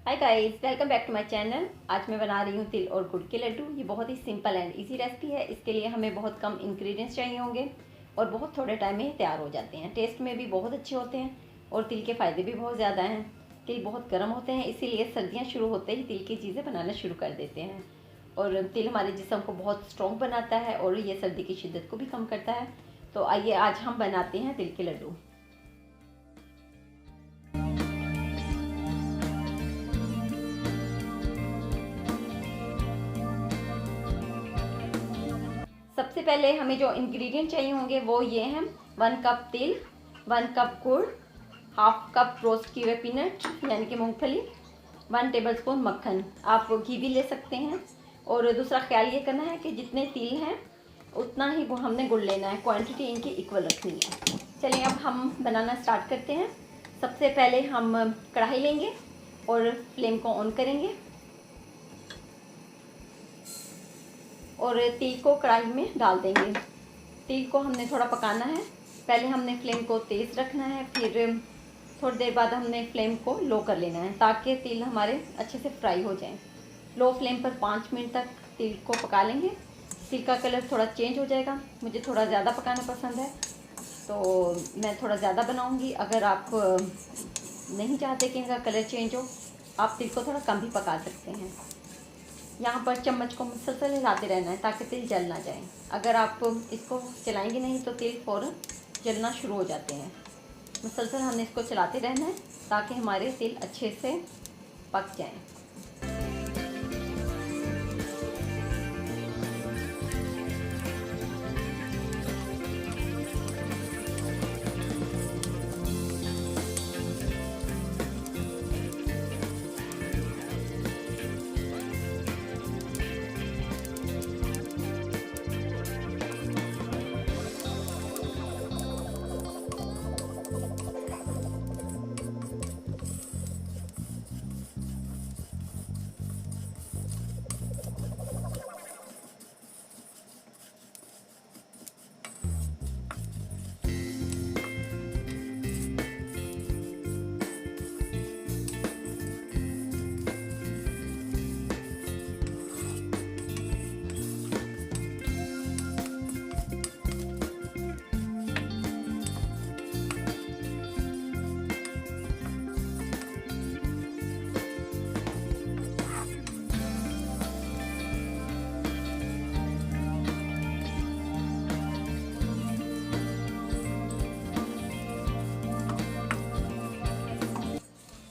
Hi guys, welcome back to my channel. आज मैं बना रही हूँ तिल और गुड़ के लड्डू। ये बहुत ही सिंपल एंड इजी रेसिपी है। इसके लिए हमें बहुत कम इंग्रेडिएंट्स चाहिए होंगे और बहुत थोड़े टाइम में तैयार हो जाते हैं। टेस्ट में भी बहुत अच्छे होते हैं और तिल के फ़ायदे भी बहुत ज़्यादा हैं। तिल बहुत गर्म होते हैं, इसीलिए सर्दियाँ शुरू होते ही तिल की चीज़ें बनाना शुरू कर देते हैं। और तिल हमारे जिस्म को बहुत स्ट्रॉन्ग बनाता है और ये सर्दी की शिद्दत को भी कम करता है। तो आइए आज हम बनाते हैं तिल के लड्डू। सबसे पहले हमें जो इंग्रेडिएंट चाहिए होंगे वो ये हैं 1 कप तिल, 1 कप गुड़, हाफ कप रोस्ट किए हुए पीनट यानी कि मूंगफली, 1 टेबलस्पून मक्खन। आप घी भी ले सकते हैं। और दूसरा ख्याल ये करना है कि जितने तिल हैं उतना ही हमने गुड़ लेना है, क्वांटिटी इनकी इक्वल रखनी है। चलिए अब हम बनाना स्टार्ट करते हैं। सबसे पहले हम कढ़ाई लेंगे और फ्लेम को ऑन करेंगे और तिल को कढ़ाई में डाल देंगे। तिल को हमने थोड़ा पकाना है। पहले हमने फ्लेम को तेज़ रखना है, फिर थोड़ी देर बाद हमने फ्लेम को लो कर लेना है ताकि तिल हमारे अच्छे से फ्राई हो जाएं। लो फ्लेम पर 5 मिनट तक तिल को पका लेंगे। तिल का कलर थोड़ा चेंज हो जाएगा। मुझे थोड़ा ज़्यादा पकाना पसंद है तो मैं थोड़ा ज़्यादा बनाऊंगी। अगर आप नहीं चाहते कि इनका कलर चेंज हो, आप तिल को थोड़ा कम भी पका सकते हैं। यहाँ पर चम्मच को मुसलसल हिलाते रहना है ताकि तिल जल ना जाए। अगर आप इसको चलाएंगे नहीं तो तिल फ़ौरन जलना शुरू हो जाते हैं। मुसलसल हमने इसको चलाते रहना है ताकि हमारे तिल अच्छे से पक जाएं।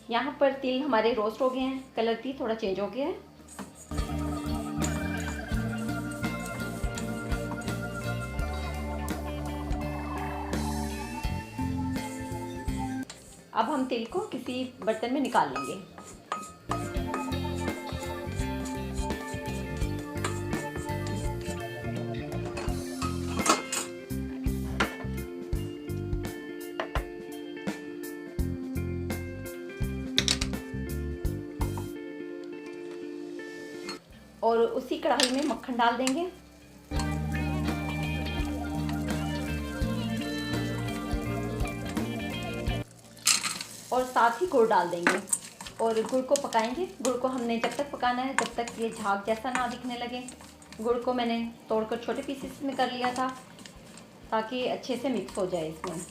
यहाँ पर तिल हमारे रोस्ट हो गए हैं, कलर भी थोड़ा चेंज हो गया है। अब हम तिल को किसी बर्तन में निकाल लेंगे। और उसी कढ़ाई में मक्खन डाल देंगे और साथ ही गुड़ डाल देंगे और गुड़ को पकाएंगे। गुड़ को हमने जब तक पकाना है जब तक ये झाग जैसा ना दिखने लगे। गुड़ को मैंने तोड़कर छोटे पीसेस में कर लिया था ताकि अच्छे से मिक्स हो जाए इसमें।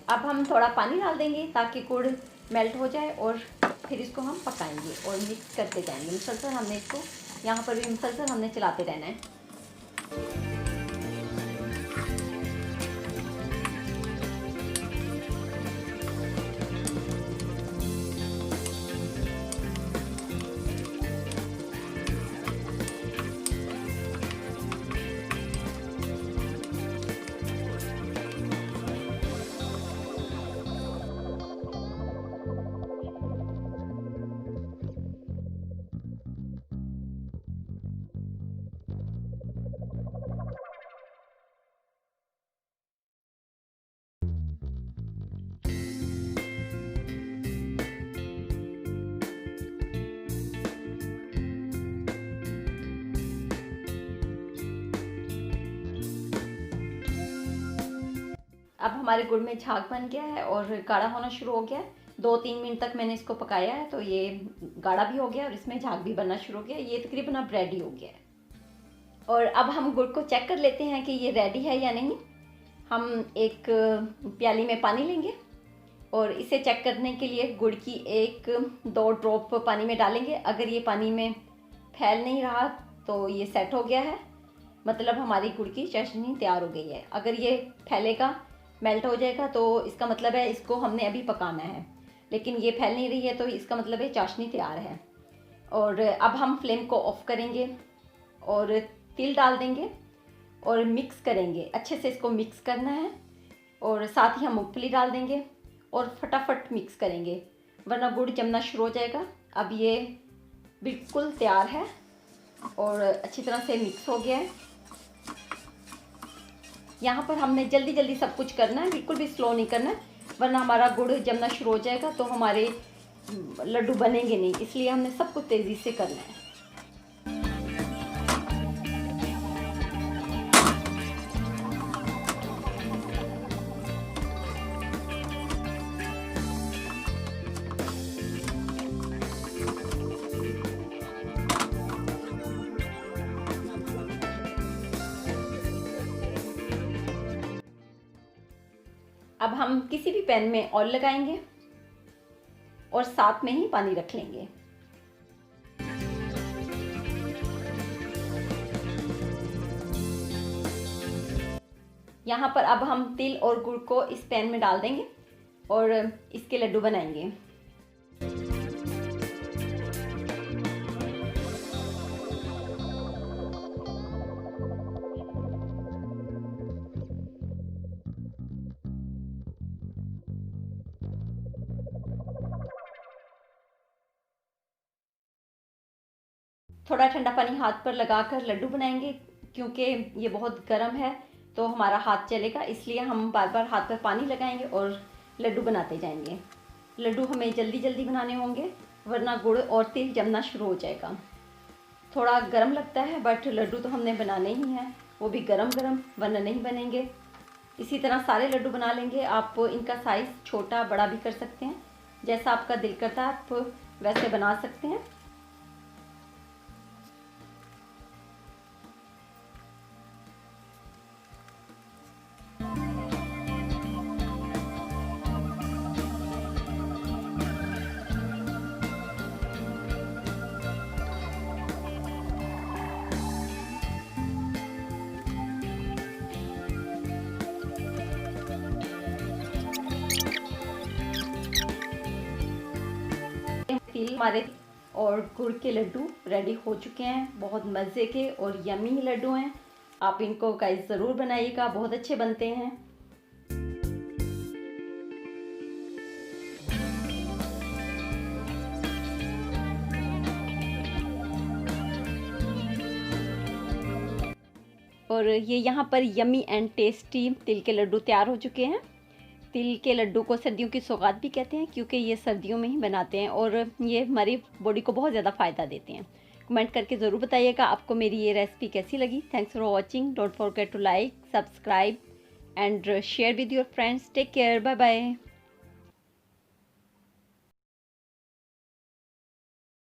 अब हम थोड़ा पानी डाल देंगे ताकि गुड़ मेल्ट हो जाए और फिर इसको हम पकाएंगे और मिक्स करते जाएंगे। मुसलसल हमने इसको यहाँ पर भी मुसलसल हमने चलाते रहना है। अब हमारे गुड़ में झाग बन गया है और गाढ़ा होना शुरू हो गया है। 2-3 मिनट तक मैंने इसको पकाया है तो ये गाढ़ा भी हो गया और इसमें झाग भी बनना शुरू हो गया। ये तकरीबन अब रेडी हो गया है। और अब हम गुड़ को चेक कर लेते हैं कि ये रेडी है या नहीं। हम एक प्याली में पानी लेंगे और इसे चेक करने के लिए गुड़ की 1-2 ड्रॉप पानी में डालेंगे। अगर ये पानी में फैल नहीं रहा तो ये सेट हो गया है, मतलब हमारी गुड़ की चाशनी तैयार हो गई है। अगर ये फैलेगा, मेल्ट हो जाएगा तो इसका मतलब है इसको हमने अभी पकाना है, लेकिन ये फैल नहीं रही है तो इसका मतलब है चाशनी तैयार है। और अब हम फ्लेम को ऑफ करेंगे और तिल डाल देंगे और मिक्स करेंगे। अच्छे से इसको मिक्स करना है और साथ ही हम मूंगफली डाल देंगे और फटाफट मिक्स करेंगे वरना गुड़ जमना शुरू हो जाएगा। अब ये बिल्कुल तैयार है और अच्छी तरह से मिक्स हो गया है। यहाँ पर हमने जल्दी जल्दी सब कुछ करना है, बिल्कुल भी स्लो नहीं करना है वरना हमारा गुड़ जमना शुरू हो जाएगा तो हमारे लड्डू बनेंगे नहीं, इसलिए हमने सब कुछ तेज़ी से करना है। अब हम किसी भी पैन में ऑयल लगाएंगे और साथ में ही पानी रख लेंगे। यहाँ पर अब हम तिल और गुड़ को इस पैन में डाल देंगे और इसके लड्डू बनाएंगे। थोड़ा ठंडा पानी हाथ पर लगाकर लड्डू बनाएंगे, क्योंकि ये बहुत गर्म है तो हमारा हाथ जलेगा, इसलिए हम बार बार हाथ पर पानी लगाएंगे और लड्डू बनाते जाएंगे। लड्डू हमें जल्दी जल्दी बनाने होंगे वरना गुड़ और तिल जमना शुरू हो जाएगा। थोड़ा गर्म लगता है बट लड्डू तो हमने बनाने ही हैं, वो भी गरम गरम, वरना नहीं बनेंगे। इसी तरह सारे लड्डू बना लेंगे। आप इनका साइज़ छोटा बड़ा भी कर सकते हैं, जैसा आपका दिल करता है आप वैसे बना सकते हैं। तिल हमारे और गुड़ के लड्डू रेडी हो चुके हैं। बहुत मज़े के और यमी लड्डू हैं। आप इनको गाइस ज़रूर बनाइएगा, बहुत अच्छे बनते हैं। और ये यहाँ पर यमी एंड टेस्टी तिल के लड्डू तैयार हो चुके हैं। तिल के लड्डू को सर्दियों की सौगात भी कहते हैं, क्योंकि ये सर्दियों में ही बनाते हैं और ये हमारी बॉडी को बहुत ज़्यादा फ़ायदा देते हैं। कमेंट करके ज़रूर बताइएगा आपको मेरी ये रेसिपी कैसी लगी। Thanks for watching. Don't forget to like, subscribe and share with your friends. Take care, bye bye.